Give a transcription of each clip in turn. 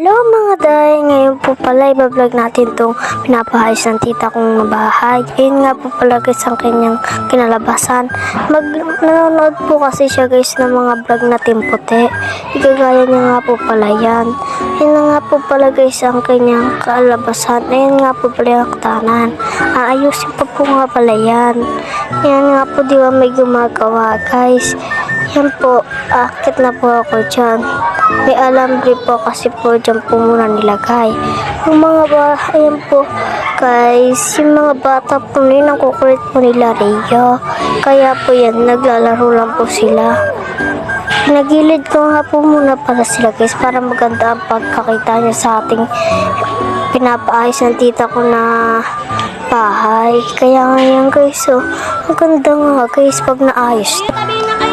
Hello mga day! Ngayon po pala ibablog natin itong pinapahayos ng tita kong bahay. Ayun nga po pala guys ang kanyang kinalabasan. Nanonood po kasi siya guys ng mga vlog na timputi. Igagaya niya nga po pala yan. Ayun nga po pala guys ang kanyang kalabasan. Ayun nga po pala yung aktanan. Aayusin pa po nga pala yan. Yan nga po di ba may gumagawa guys. Yan po, akit na po ako dyan. May alambre po kasi po dyan po muna nilagay. Yung mga bata, ayan po guys, yung mga bata po nila, nakukulit po nila Rio. Kaya po yan, naglalaro lang po sila. Pinagilid ko nga po muna pala sila guys para maganda ang pagkakita niya sa ating pinapaayos ng tita ko na bahay. Kaya ngayon guys, oh, maganda nga guys pag naayos.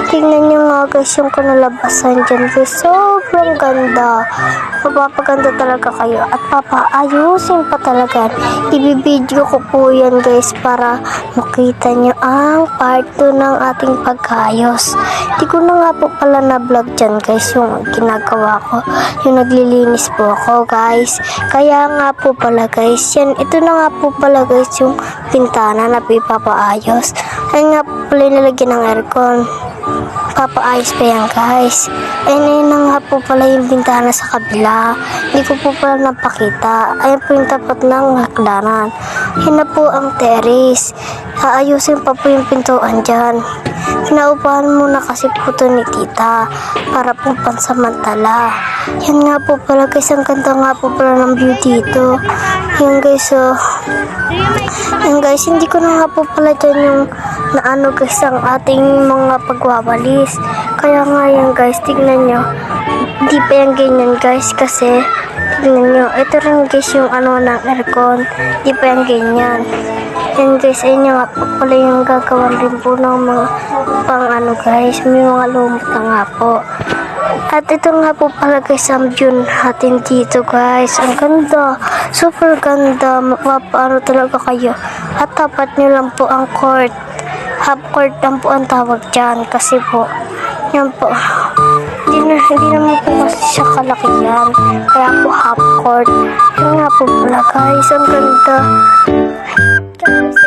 Tingnan nyo nga guys yung kanalabasan dyan guys. Sobrang ganda. Mapapaganda talaga kayo. At papaayusin pa talaga. Ibibideo ko po yan guys para makita nyo ang part 2 ng ating pagkayos. Di ko na nga po pala na vlog dyan guys yung ginagawa ko. Yung naglilinis po ako guys. Kaya nga po pala guys yan. Ito na nga po pala guys yung pintana na pipapaayos. Ayun nga po pala nilagyan ng aircon. Papaayos pa yan guys. Ayun na nga po pala yung bintana sa kabila. Hindi ko po pala napakita. Ayun po yung tapat ng hagdanan. Yan na po ang terrace. Aayusin pa po yung pintuan dyan. Pinaupahan muna kasi po ito ni tita para po pansamantala. Yan nga po pala guys. Ang ganda nga po pala ng view dito. Yan guys, oh. Yan guys, hindi ko na nga po pala dyan yung naano guys ang ating mga pagwawalis. Kaya nga yan guys, tignan nyo. Hindi pa yan ganyan guys kasi tignan nyo. Ito rin guys yung ano ng aircon. Hindi pa yan ganyan. Yan guys, ayun nga po pala yung gagawan rin po ng mga pang ano guys. May mga lumot na nga po. At ito nga po pala guys ang view natin dito guys. Ang ganda. Super ganda. Mapapaano talaga kayo. At tapat nyo lang po ang court. Half court lang po ang tawag dyan. Kasi po, yan po. Hindi naman po kasi siya kalakihan. Kaya po half court. Yan nga po pala guys. Ang ganda. Guys,